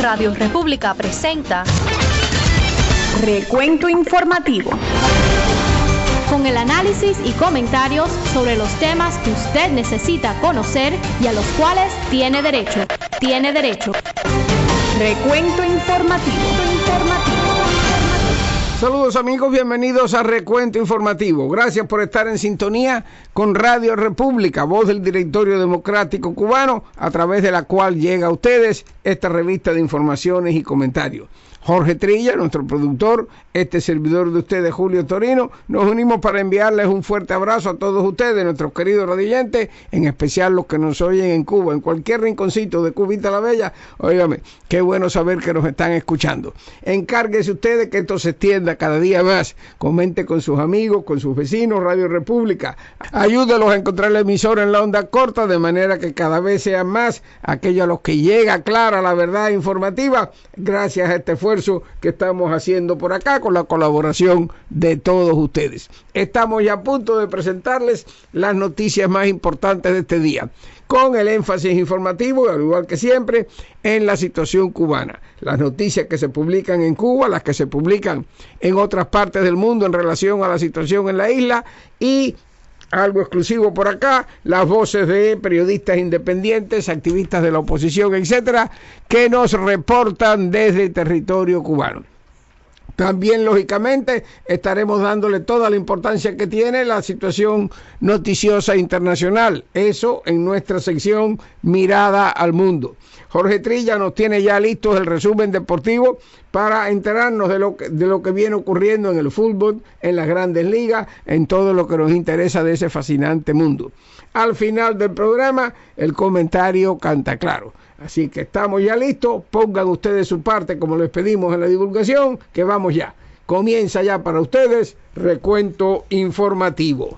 Radio República presenta Recuento Informativo, con el análisis y comentarios sobre los temas que usted necesita conocer y a los cuales tiene derecho. Recuento Informativo. Saludos amigos, bienvenidos a Recuento Informativo. Gracias por estar en sintonía con Radio República, voz del Directorio Democrático Cubano, a través de la cual llega a ustedes esta revista de informaciones y comentarios. Jorge Trilla, nuestro productor, este servidor de ustedes, Julio Torino, nos unimos para enviarles un fuerte abrazo a todos ustedes, nuestros queridos radioyentes, en especial los que nos oyen en Cuba, en cualquier rinconcito de Cubita la Bella. Óigame, qué bueno saber que nos están escuchando. Encárguese ustedes que esto se extienda cada día más. Comente con sus amigos, con sus vecinos, Radio República. Ayúdelos a encontrar la emisora en la onda corta, de manera que cada vez sean más aquellos a los que llega clara la verdad informativa, gracias a este esfuerzo que estamos haciendo por acá con la colaboración de todos ustedes. Estamos ya a punto de presentarles las noticias más importantes de este día, con el énfasis informativo, al igual que siempre, en la situación cubana. Las noticias que se publican en Cuba, las que se publican en otras partes del mundo en relación a la situación en la isla, y algo exclusivo por acá, las voces de periodistas independientes, activistas de la oposición, etcétera, que nos reportan desde el territorio cubano. También, lógicamente, estaremos dándole toda la importancia que tiene la situación noticiosa internacional. Eso en nuestra sección Mirada al Mundo. Jorge Trilla nos tiene ya listos el resumen deportivo para enterarnos de lo que viene ocurriendo en el fútbol, en las grandes ligas, en todo lo que nos interesa de ese fascinante mundo. Al final del programa, el comentario canta claro. Así que estamos ya listos, pongan ustedes su parte como les pedimos en la divulgación, que vamos ya. Comienza ya para ustedes Recuento Informativo.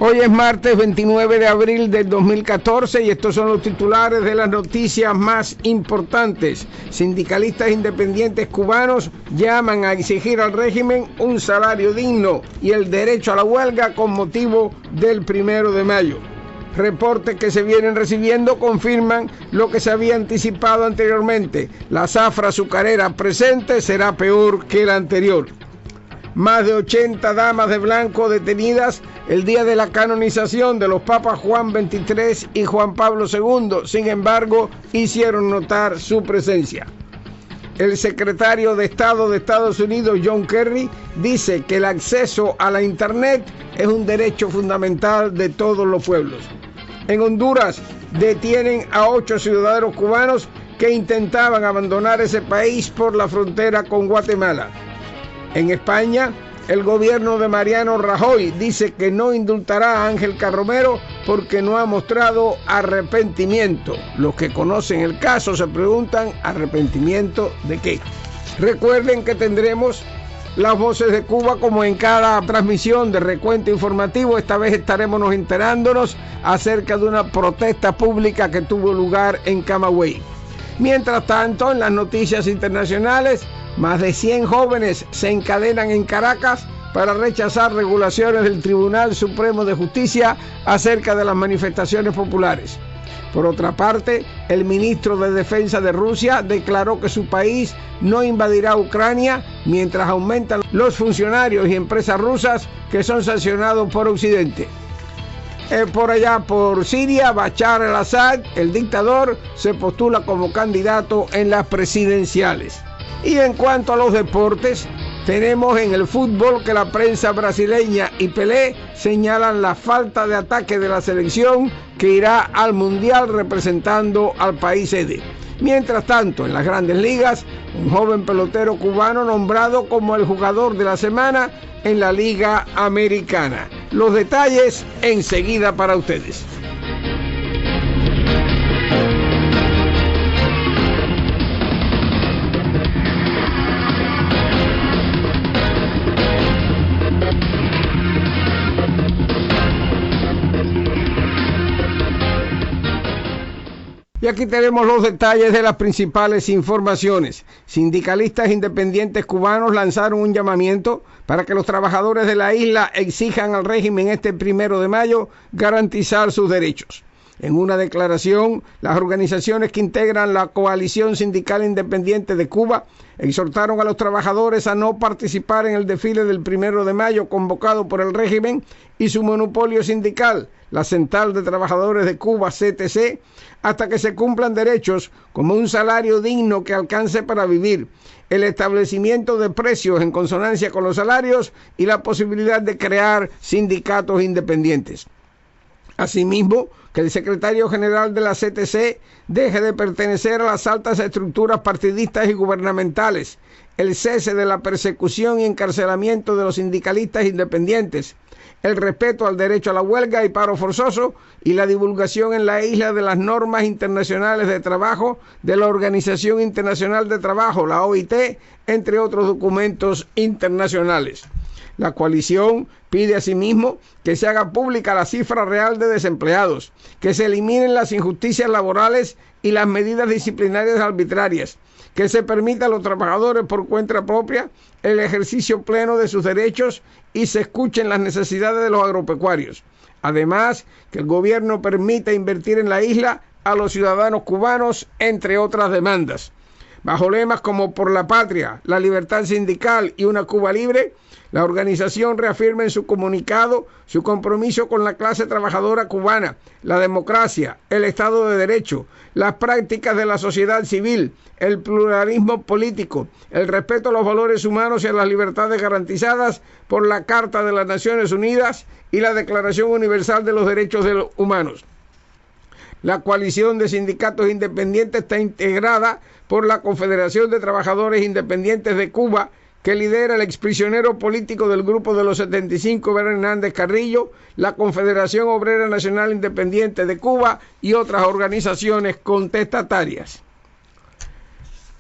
Hoy es martes 29 de abril del 2014 y estos son los titulares de las noticias más importantes. Sindicalistas independientes cubanos llaman a exigir al régimen un salario digno y el derecho a la huelga con motivo del 1 de mayo. Reportes que se vienen recibiendo confirman lo que se había anticipado anteriormente. La zafra azucarera presente será peor que la anterior. Más de 80 damas de blanco detenidas el día de la canonización de los papas Juan XXIII y Juan Pablo II. Sin embargo, hicieron notar su presencia. El secretario de Estado de Estados Unidos, John Kerry, dice que el acceso a la Internet es un derecho fundamental de todos los pueblos. En Honduras, detienen a 8 ciudadanos cubanos que intentaban abandonar ese país por la frontera con Guatemala. En España, el gobierno de Mariano Rajoy dice que no indultará a Ángel Carromero porque no ha mostrado arrepentimiento. Los que conocen el caso se preguntan, ¿arrepentimiento de qué? Recuerden que tendremos las voces de Cuba como en cada transmisión de Recuento Informativo. Esta vez estaremos enterándonos acerca de una protesta pública que tuvo lugar en Camagüey. Mientras tanto, en las noticias internacionales, más de 100 jóvenes se encadenan en Caracas para rechazar regulaciones del Tribunal Supremo de Justicia acerca de las manifestaciones populares. Por otra parte, el ministro de Defensa de Rusia declaró que su país no invadirá Ucrania mientras aumentan los funcionarios y empresas rusas que son sancionados por Occidente. Por allá, por Siria, Bashar al-Assad, el dictador, se postula como candidato en las presidenciales. Y en cuanto a los deportes, tenemos en el fútbol que la prensa brasileña y Pelé señalan la falta de ataque de la selección que irá al Mundial representando al país sede. Mientras tanto, en las grandes ligas, un joven pelotero cubano nombrado como el jugador de la semana en la Liga Americana. Los detalles enseguida para ustedes. aquí tenemos los detalles de las principales informaciones. Sindicalistas independientes cubanos lanzaron un llamamiento para que los trabajadores de la isla exijan al régimen este 1 de mayo garantizar sus derechos. En una declaración, las organizaciones que integran la Coalición Sindical Independiente de Cuba exhortaron a los trabajadores a no participar en el desfile del 1 de mayo convocado por el régimen y su monopolio sindical, la Central de Trabajadores de Cuba, CTC, hasta que se cumplan derechos como un salario digno que alcance para vivir, el establecimiento de precios en consonancia con los salarios y la posibilidad de crear sindicatos independientes. Asimismo, que el secretario general de la CTC deje de pertenecer a las altas estructuras partidistas y gubernamentales, el cese de la persecución y encarcelamiento de los sindicalistas independientes, el respeto al derecho a la huelga y paro forzoso y la divulgación en la isla de las normas internacionales de trabajo de la Organización Internacional de Trabajo, la OIT, entre otros documentos internacionales. La coalición pide asimismo que se haga pública la cifra real de desempleados, que se eliminen las injusticias laborales y las medidas disciplinarias arbitrarias, que se permita a los trabajadores por cuenta propia el ejercicio pleno de sus derechos y se escuchen las necesidades de los agropecuarios. Además, que el gobierno permita invertir en la isla a los ciudadanos cubanos, entre otras demandas. Bajo lemas como Por la Patria, la Libertad Sindical y una Cuba Libre, la organización reafirma en su comunicado su compromiso con la clase trabajadora cubana, la democracia, el Estado de Derecho, las prácticas de la sociedad civil, el pluralismo político, el respeto a los valores humanos y a las libertades garantizadas por la Carta de las Naciones Unidas y la Declaración Universal de los Derechos Humanos. La coalición de sindicatos independientes está integrada por la Confederación de Trabajadores Independientes de Cuba, que lidera el exprisionero político del Grupo de los 75, Eber Hernández Carrillo, la Confederación Obrera Nacional Independiente de Cuba y otras organizaciones contestatarias.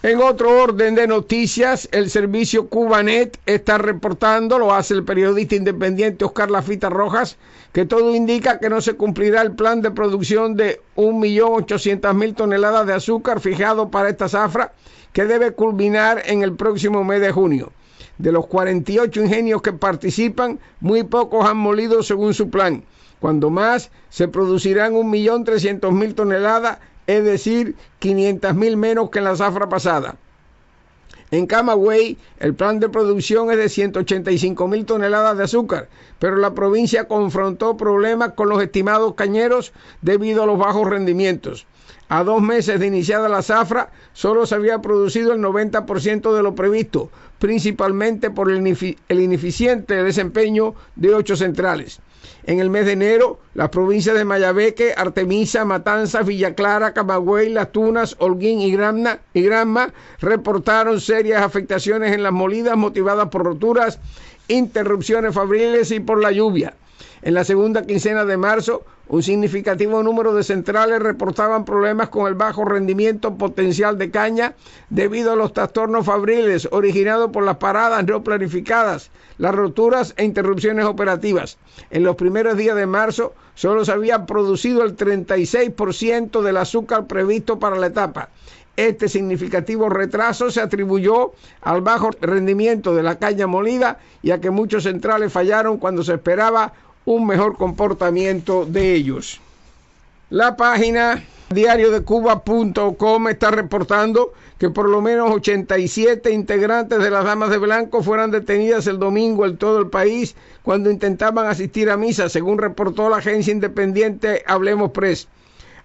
En otro orden de noticias, el servicio Cubanet está reportando, lo hace el periodista independiente Oscar Lafita Rojas, que todo indica que no se cumplirá el plan de producción de 1.800.000 toneladas de azúcar fijado para esta zafra, que debe culminar en el próximo mes de junio. De los 48 ingenios que participan, muy pocos han molido según su plan. Cuando más, se producirán 1.300.000 toneladas, es decir, 500.000 menos que en la zafra pasada. En Camagüey, el plan de producción es de 185.000 toneladas de azúcar, pero la provincia confrontó problemas con los estimados cañeros debido a los bajos rendimientos. A 2 meses de iniciada la zafra, solo se había producido el 90% de lo previsto, principalmente por el ineficiente desempeño de 8 centrales. En el mes de enero, las provincias de Mayabeque, Artemisa, Matanzas, Villa Clara, Camagüey, Las Tunas, Holguín y Granma reportaron serias afectaciones en las molidas motivadas por roturas, interrupciones fabriles y por la lluvia. En la segunda quincena de marzo, un significativo número de centrales reportaban problemas con el bajo rendimiento potencial de caña debido a los trastornos fabriles originados por las paradas no planificadas, las roturas e interrupciones operativas. En los primeros días de marzo, solo se había producido el 36% del azúcar previsto para la etapa. Este significativo retraso se atribuyó al bajo rendimiento de la caña molida y a que muchos centrales fallaron cuando se esperaba un mejor comportamiento de ellos. La página diariodecuba.com está reportando que por lo menos 87 integrantes de las Damas de Blanco fueron detenidas el domingo en todo el país cuando intentaban asistir a misa, según reportó la agencia independiente Hablemos Press.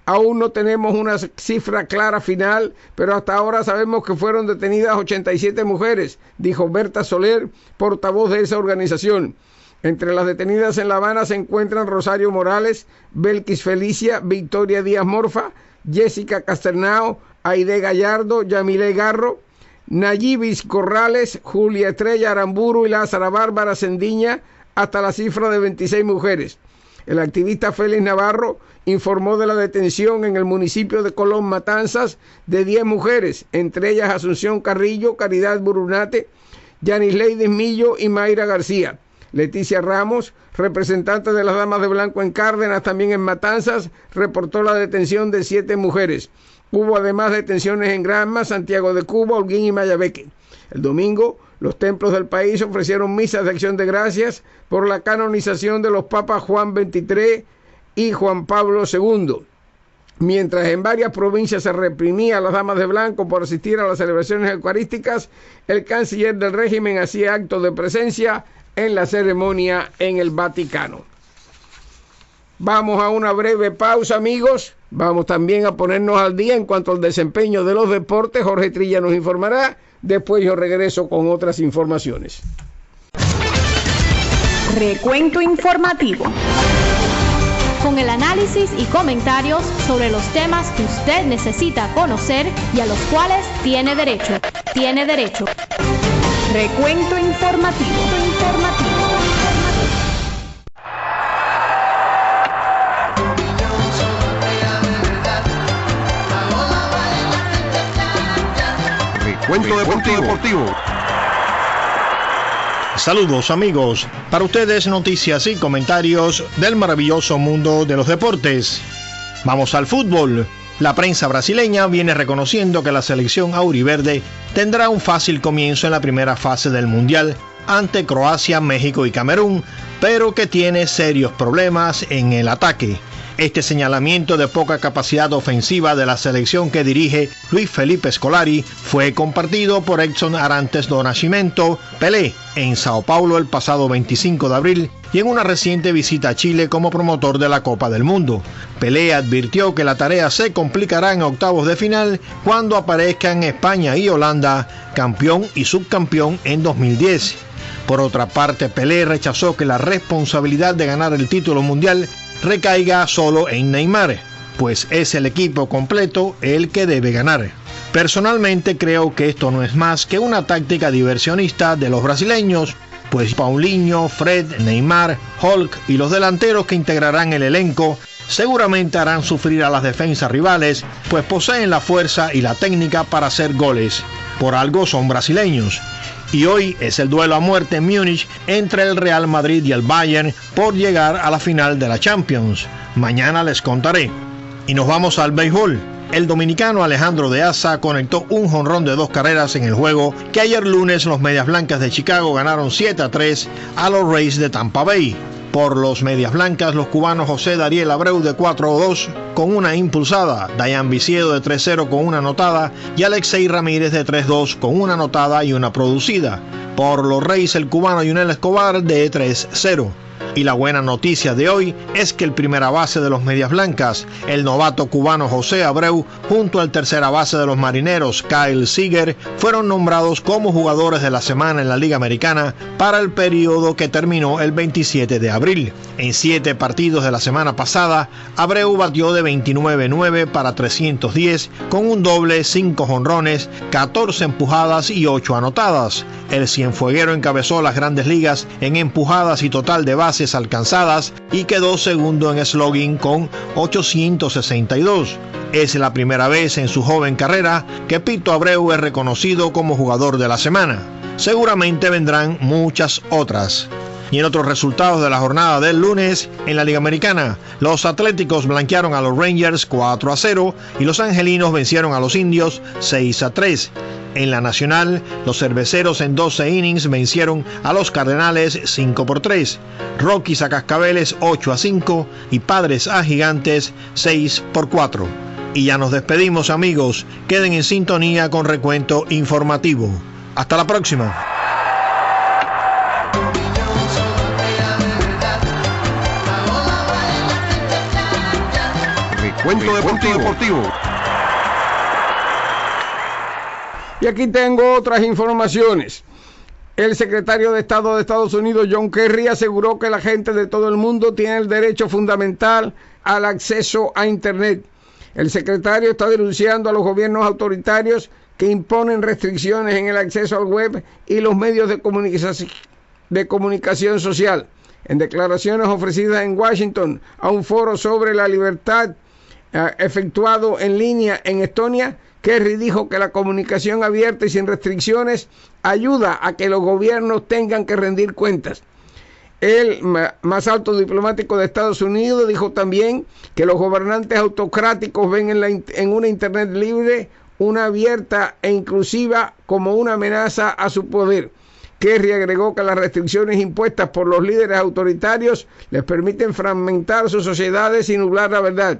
Aún no tenemos una cifra clara final, pero hasta ahora sabemos que fueron detenidas 87 mujeres, dijo Berta Soler, portavoz de esa organización. Entre las detenidas en La Habana se encuentran Rosario Morales, Belkis Felicia, Victoria Díaz Morfa, Jessica Casternao, Aide Gallardo, Yamile Garro, Nayibis Corrales, Julia Estrella Aramburu y Lázara Bárbara Sendiña, hasta la cifra de 26 mujeres. El activista Félix Navarro informó de la detención en el municipio de Colón Matanzas de 10 mujeres, entre ellas Asunción Carrillo, Caridad Burunate, Yanisleides Millo y Mayra García. Leticia Ramos, representante de las Damas de Blanco en Cárdenas, también en Matanzas, reportó la detención de 7 mujeres. Hubo además detenciones en Granma, Santiago de Cuba, Holguín y Mayabeque. El domingo, los templos del país ofrecieron misas de acción de gracias por la canonización de los papas Juan XXIII y Juan Pablo II. Mientras en varias provincias se reprimía a las damas de blanco por asistir a las celebraciones eucarísticas, el canciller del régimen hacía actos de presencia en la ceremonia en el Vaticano. Vamos a una breve pausa, amigos. Vamos también a ponernos al día en cuanto al desempeño de los deportes. Jorge Trilla nos informará. Después yo regreso con otras informaciones. Recuento informativo. Con el análisis y comentarios sobre los temas que usted necesita conocer y a los cuales tiene derecho. Tiene derecho. Recuento informativo. Recuento deportivo. Saludos amigos, para ustedes noticias y comentarios del maravilloso mundo de los deportes. Vamos al fútbol. La prensa brasileña viene reconociendo que la selección auriverde tendrá un fácil comienzo en la primera fase del Mundial ante Croacia, México y Camerún, pero que tiene serios problemas en el ataque. Este señalamiento de poca capacidad ofensiva de la selección que dirige Luis Felipe Scolari fue compartido por Edson Arantes do Nascimento, Pelé, en Sao Paulo el pasado 25 de abril y en una reciente visita a Chile como promotor de la Copa del Mundo. Pelé advirtió que la tarea se complicará en octavos de final cuando aparezcan España y Holanda, campeón y subcampeón en 2010. Por otra parte, Pelé rechazó que la responsabilidad de ganar el título mundial recaiga solo en Neymar, pues es el equipo completo el que debe ganar. Personalmente creo que esto no es más que una táctica diversionista de los brasileños, pues Paulinho, Fred, Neymar, Hulk y los delanteros que integrarán el elenco seguramente harán sufrir a las defensas rivales, pues poseen la fuerza y la técnica para hacer goles. Por algo son brasileños. Y hoy es el duelo a muerte en Múnich entre el Real Madrid y el Bayern por llegar a la final de la Champions. Mañana les contaré. Y nos vamos al béisbol. El dominicano Alejandro de Asa conectó un jonrón de 2 carreras en el juego que ayer lunes los Medias Blancas de Chicago ganaron 7-3 a los Rays de Tampa Bay. Por los Medias Blancas, los cubanos José Dariel Abreu de 4-2 con una impulsada, Dayan Viciedo de 3-0 con una anotada y Alexei Ramírez de 3-2 con una anotada y una producida. Por los Rays, el cubano Yunel Escobar de 3-0. Y la buena noticia de hoy es que el primera base de los Medias Blancas, el novato cubano José Abreu, junto al tercera base de los Marineros, Kyle Seager, fueron nombrados como jugadores de la semana en la Liga Americana para el periodo que terminó el 27 de abril. En 7 partidos de la semana pasada, Abreu batió de 29-9 para 310, con un doble, 5 jonrones, 14 empujadas y 8 anotadas. El cienfueguero encabezó las Grandes Ligas en empujadas y total de bases alcanzadas y quedó segundo en slugging con 862. Es la primera vez en su joven carrera que Pito Abreu es reconocido como jugador de la semana. Seguramente vendrán muchas otras. Y en otros resultados de la jornada del lunes, en la Liga Americana, los Atléticos blanquearon a los Rangers 4-0 y los Angelinos vencieron a los Indios 6-3. En la Nacional, los Cerveceros en 12 innings vencieron a los Cardenales 5-3, Rockies a Cascabeles 8-5 y Padres a Gigantes 6-4. Y ya nos despedimos, amigos. Queden en sintonía con Recuento Informativo. Hasta la próxima. Recuento Deportivo. Y aquí tengo otras informaciones. El secretario de Estado de Estados Unidos, John Kerry, aseguró que la gente de todo el mundo tiene el derecho fundamental al acceso a Internet. El secretario está denunciando a los gobiernos autoritarios que imponen restricciones en el acceso al web y los medios de comunicación social. En declaraciones ofrecidas en Washington a un foro sobre la libertad efectuado en línea en Estonia, Kerry dijo que la comunicación abierta y sin restricciones ayuda a que los gobiernos tengan que rendir cuentas. El más alto diplomático de Estados Unidos dijo también que los gobernantes autocráticos ven en una Internet libre una abierta e inclusiva como una amenaza a su poder. Kerry agregó que las restricciones impuestas por los líderes autoritarios les permiten fragmentar sus sociedades y nublar la verdad.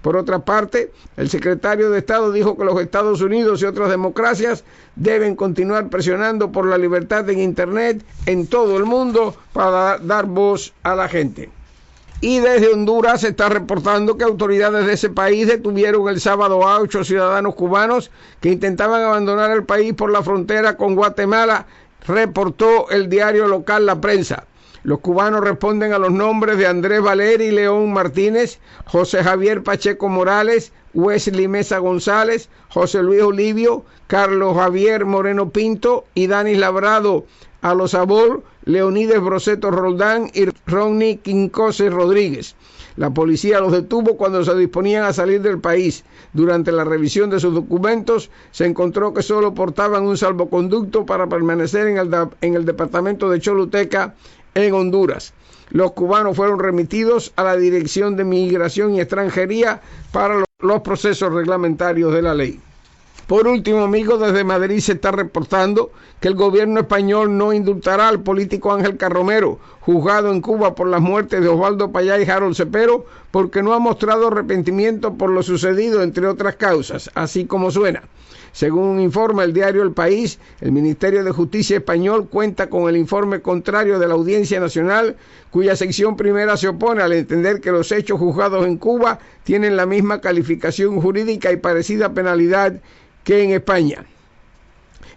Por otra parte, el secretario de Estado dijo que los Estados Unidos y otras democracias deben continuar presionando por la libertad en Internet en todo el mundo para dar voz a la gente. Y desde Honduras se está reportando que autoridades de ese país detuvieron el sábado a 8 ciudadanos cubanos que intentaban abandonar el país por la frontera con Guatemala, reportó el diario local La Prensa. Los cubanos responden a los nombres de Andrés Valeri León Martínez, José Javier Pacheco Morales, Wesley Mesa González, José Luis Olivio, Carlos Javier Moreno Pinto y Danis Labrado Alozabor, Leonides Broseto Roldán y Ronnie Quincose Rodríguez. La policía los detuvo cuando se disponían a salir del país. Durante la revisión de sus documentos, se encontró que solo portaban un salvoconducto para permanecer en el departamento de Choluteca, en Honduras. Los cubanos fueron remitidos a la Dirección de Migración y Extranjería para los procesos reglamentarios de la ley. Por último, amigos, desde Madrid se está reportando que el gobierno español no indultará al político Ángel Carromero, juzgado en Cuba por las muertes de Osvaldo Payá y Harold Cepero, porque no ha mostrado arrepentimiento por lo sucedido, entre otras causas, así como suena. Según informa el diario El País, el Ministerio de Justicia español cuenta con el informe contrario de la Audiencia Nacional, cuya sección primera se opone al entender que los hechos juzgados en Cuba tienen la misma calificación jurídica y parecida penalidad que en España.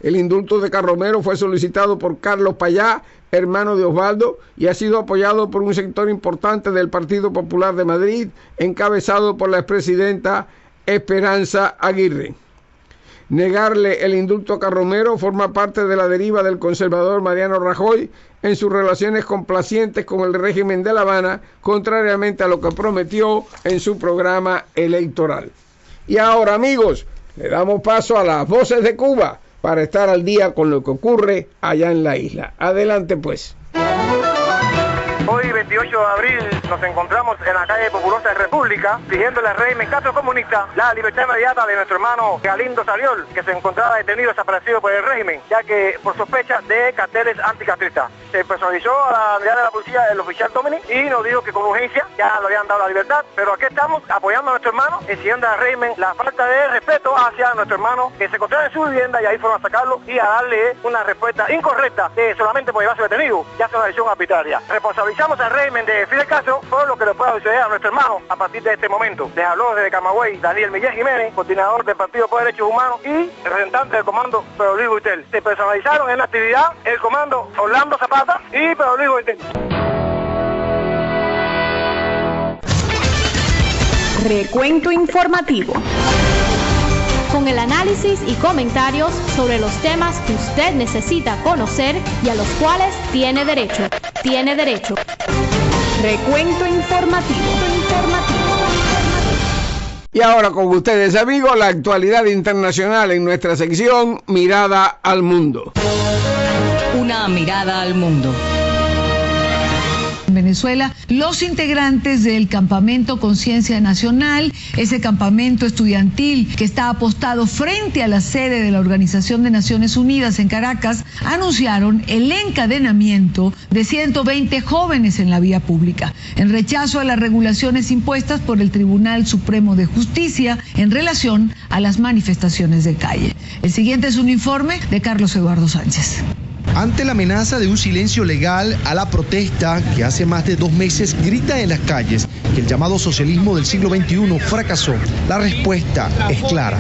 El indulto de Carromero fue solicitado por Carlos Payá, hermano de Osvaldo, y ha sido apoyado por un sector importante del Partido Popular de Madrid, encabezado por la expresidenta Esperanza Aguirre. Negarle el indulto a Carromero forma parte de la deriva del conservador Mariano Rajoy en sus relaciones complacientes con el régimen de La Habana, contrariamente a lo que prometió en su programa electoral. Y ahora, amigos, le damos paso a las voces de Cuba para estar al día con lo que ocurre allá en la isla. Adelante, pues. Hoy, 28 de abril, nos encontramos en la calle Populosa de República, pidiéndole al régimen Castro comunista la libertad inmediata de nuestro hermano Galindo Sariol, que se encontraba detenido, desaparecido por el régimen, ya que por sospecha de carteles anticastristas. Se personalizó a la unidad de la policía el oficial Dominic y nos dijo que con urgencia ya le habían dado la libertad, pero aquí estamos apoyando a nuestro hermano, exigiendo al régimen la falta de respeto hacia nuestro hermano que se encontraba en su vivienda, y ahí fueron a sacarlo y a darle una respuesta incorrecta de solamente por llevarse detenido. Ya es una decisión arbitraria. Responsabilizamos al régimen de Fidel Castro por lo que le pueda suceder a nuestro hermano a partir de este momento. Les habló desde Camagüey Daniel Miguel Jiménez, coordinador del Partido por Derechos Humanos y representante del comando Pedro Luis Buitel. Se personalizaron en la actividad el comando Orlando Zapata y Pedro Luis Buitel. Recuento informativo. Con el análisis y comentarios sobre los temas que usted necesita conocer y a los cuales tiene derecho. Tiene derecho. Recuento informativo. Y ahora con ustedes, amigos, la actualidad internacional en nuestra sección Mirada al Mundo. Una mirada al mundo. En Venezuela, los integrantes del Campamento Conciencia Nacional, ese campamento estudiantil que está apostado frente a la sede de la Organización de Naciones Unidas en Caracas, anunciaron el encadenamiento de 120 jóvenes en la vía pública, en rechazo a las regulaciones impuestas por el Tribunal Supremo de Justicia en relación a las manifestaciones de calle. El siguiente es un informe de Carlos Eduardo Sánchez. Ante la amenaza de un silencio legal a la protesta que hace más de 2 meses grita en las calles que el llamado socialismo del siglo XXI fracasó, la respuesta es clara.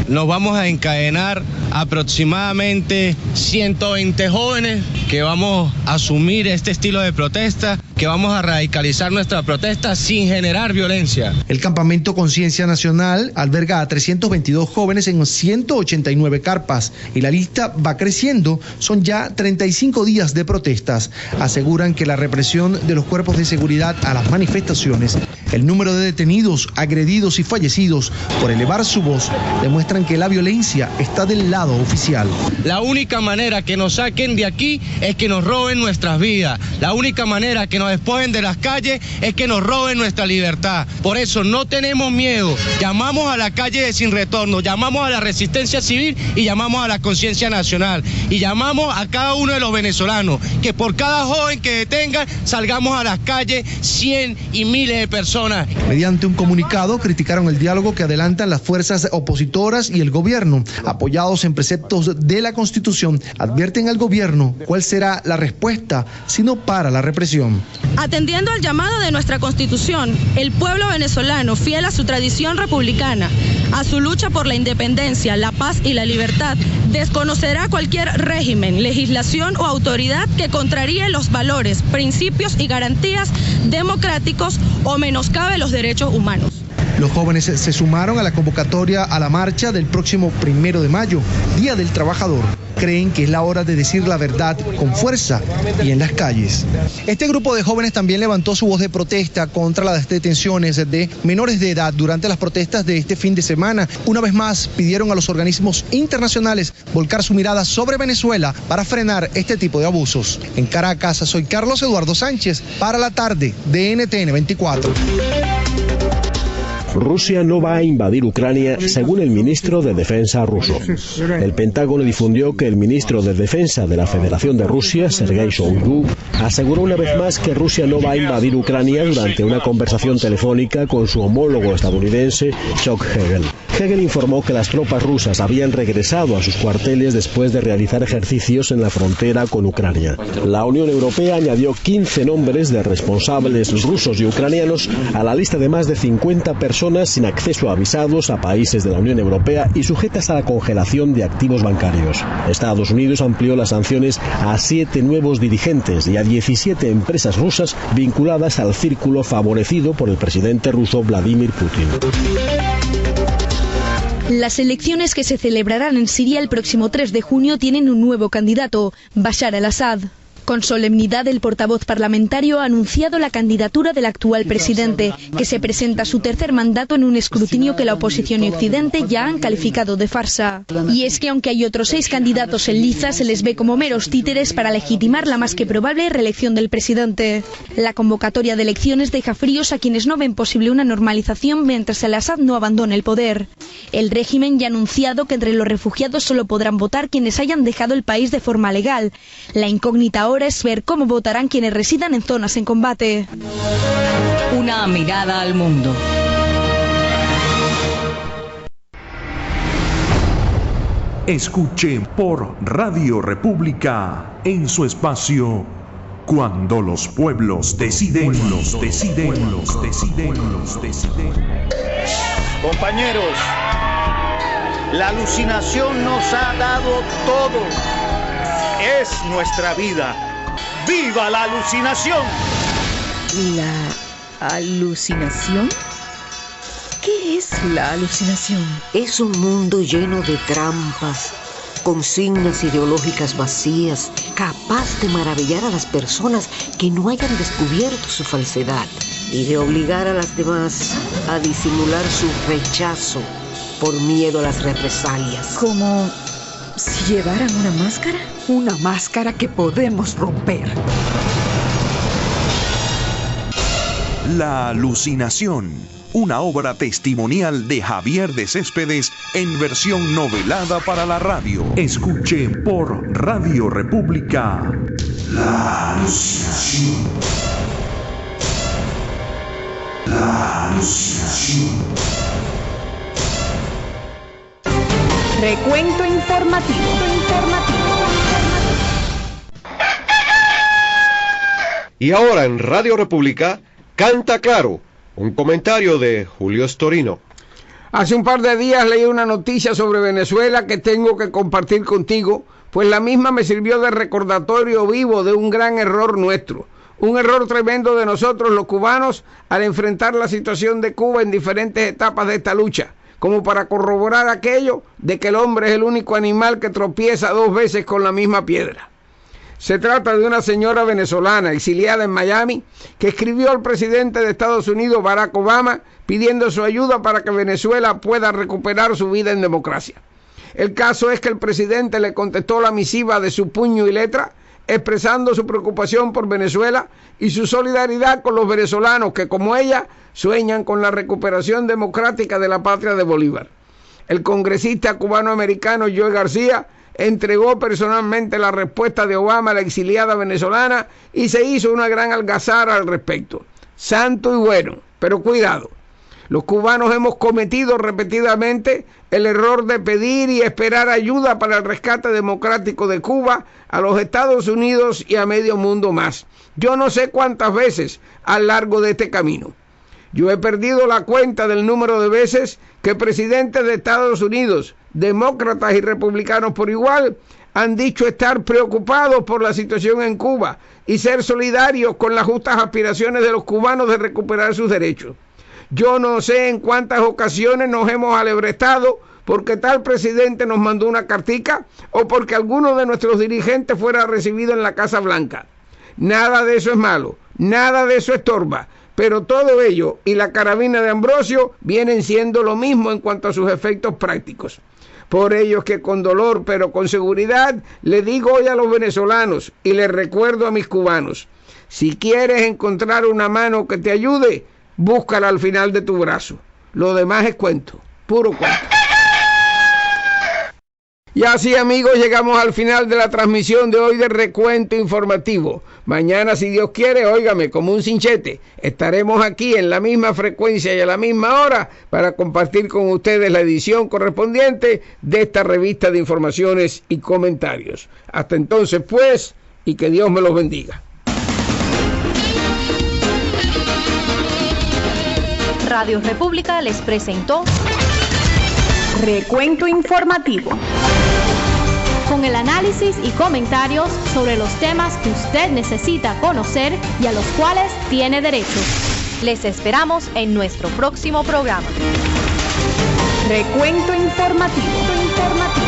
Nos vamos a encadenar aproximadamente 120 jóvenes que vamos a asumir este estilo de protesta que vamos a radicalizar nuestra protesta sin generar violencia. El campamento Conciencia Nacional alberga a 322 jóvenes en 189 carpas y la lista va creciendo. Son ya 35 días de protestas. Aseguran que la represión de los cuerpos de seguridad a las manifestaciones, el número de detenidos, agredidos y fallecidos por elevar su voz, demuestran que la violencia está del lado oficial. La única manera que nos saquen de aquí es que nos roben nuestras vidas. La única manera que nos despojen de las calles es que nos roben nuestra libertad. Por eso no tenemos miedo. Llamamos a la calle de sin retorno, llamamos a la resistencia civil y llamamos a la conciencia nacional. Y llamamos a cada uno de los venezolanos que por cada joven que detengan salgamos a las calles 100 y miles de personas. Mediante un comunicado criticaron el diálogo que adelantan las fuerzas opositoras y el gobierno. Apoyados en preceptos de la Constitución, advierten al gobierno cuál será la respuesta si no para la represión. Atendiendo al llamado de nuestra Constitución, el pueblo venezolano, fiel a su tradición republicana, a su lucha por la independencia, la paz y la libertad, desconocerá cualquier régimen, legislación o autoridad que contraríe los valores, principios y garantías democráticos o menoscabe los derechos humanos. Los jóvenes se sumaron a la convocatoria a la marcha del próximo 1 de mayo, Día del Trabajador. Creen que es la hora de decir la verdad con fuerza y en las calles. Este grupo de jóvenes también levantó su voz de protesta contra las detenciones de menores de edad durante las protestas de este fin de semana. Una vez más pidieron a los organismos internacionales volcar su mirada sobre Venezuela para frenar este tipo de abusos. En Caracas, soy Carlos Eduardo Sánchez para la tarde de NTN 24. Rusia no va a invadir Ucrania, según el ministro de Defensa ruso. El Pentágono difundió que el ministro de Defensa de la Federación de Rusia, Sergei Shoigu, aseguró una vez más que Rusia no va a invadir Ucrania durante una conversación telefónica con su homólogo estadounidense, Chuck Hagel. Hagel informó que las tropas rusas habían regresado a sus cuarteles después de realizar ejercicios en la frontera con Ucrania. La Unión Europea añadió 15 nombres de responsables rusos y ucranianos a la lista de más de 50 personas sin acceso a visados a países de la Unión Europea y sujetas a la congelación de activos bancarios. Estados Unidos amplió las sanciones a 7 nuevos dirigentes y a 17 empresas rusas vinculadas al círculo favorecido por el presidente ruso Vladimir Putin. Las elecciones que se celebrarán en Siria el próximo 3 de junio tienen un nuevo candidato, Bashar al-Assad. Con solemnidad, el portavoz parlamentario ha anunciado la candidatura del actual presidente, que se presenta a su tercer mandato en un escrutinio que la oposición y Occidente ya han calificado de farsa. Y es que aunque hay otros 6 candidatos en liza, se les ve como meros títeres para legitimar la más que probable reelección del presidente. La convocatoria de elecciones deja fríos a quienes no ven posible una normalización mientras al-Assad no abandone el poder. El régimen ya ha anunciado que entre los refugiados solo podrán votar quienes hayan dejado el país de forma legal. La incógnita ahora es ver cómo votarán quienes residan en zonas en combate. Una mirada al mundo. Escuche por Radio República en su espacio Cuando los pueblos deciden. Compañeros, la alucinación nos ha dado todo. Es nuestra vida. ¡Viva la alucinación! ¿La alucinación? ¿Qué es la alucinación? Es un mundo lleno de trampas, consignas ideológicas vacías, capaz de maravillar a las personas que no hayan descubierto su falsedad y de obligar a las demás a disimular su rechazo por miedo a las represalias. ¿Como si llevaran una máscara? Una máscara que podemos romper. La alucinación, una obra testimonial de Javier de Céspedes en versión novelada para la radio. Escuche por Radio República. La alucinación. La alucinación. Recuento informativo. Y ahora en Radio República, Canta Claro, un comentario de Julio Storino. Hace un par de días leí una noticia sobre Venezuela que tengo que compartir contigo, pues la misma me sirvió de recordatorio vivo de un gran error nuestro. Un error tremendo de nosotros los cubanos al enfrentar la situación de Cuba en diferentes etapas de esta lucha, como para corroborar aquello de que el hombre es el único animal que tropieza 2 veces con la misma piedra. Se trata de una señora venezolana exiliada en Miami que escribió al presidente de Estados Unidos, Barack Obama, pidiendo su ayuda para que Venezuela pueda recuperar su vida en democracia. El caso es que el presidente le contestó la misiva de su puño y letra, expresando su preocupación por Venezuela y su solidaridad con los venezolanos que, como ella, sueñan con la recuperación democrática de la patria de Bolívar. El congresista cubano-americano Joe García entregó personalmente la respuesta de Obama a la exiliada venezolana y se hizo una gran algazara al respecto. Santo y bueno, pero cuidado. Los cubanos hemos cometido repetidamente el error de pedir y esperar ayuda para el rescate democrático de Cuba a los Estados Unidos y a medio mundo más. Yo no sé cuántas veces a lo largo de este camino. Yo he perdido la cuenta del número de veces que presidentes de Estados Unidos, demócratas y republicanos por igual, han dicho estar preocupados por la situación en Cuba y ser solidarios con las justas aspiraciones de los cubanos de recuperar sus derechos. Yo no sé en cuántas ocasiones nos hemos alebrestado porque tal presidente nos mandó una cartica o porque alguno de nuestros dirigentes fuera recibido en la Casa Blanca. Nada de eso es malo, nada de eso estorba, pero todo ello y la carabina de Ambrosio vienen siendo lo mismo en cuanto a sus efectos prácticos. Por ello es que con dolor pero con seguridad le digo hoy a los venezolanos y les recuerdo a mis cubanos, si quieres encontrar una mano que te ayude, búscala al final de tu brazo. Lo demás es cuento, puro cuento. Y así, amigos, llegamos al final de la transmisión de hoy de Recuento Informativo. Mañana, si Dios quiere, óigame, como un cinchete, estaremos aquí en la misma frecuencia y a la misma hora para compartir con ustedes la edición correspondiente de esta revista de informaciones y comentarios. Hasta entonces, pues, y que Dios me los bendiga. Radio República les presentó Recuento Informativo, con el análisis y comentarios sobre los temas que usted necesita conocer y a los cuales tiene derecho. Les esperamos en nuestro próximo programa. Recuento Informativo.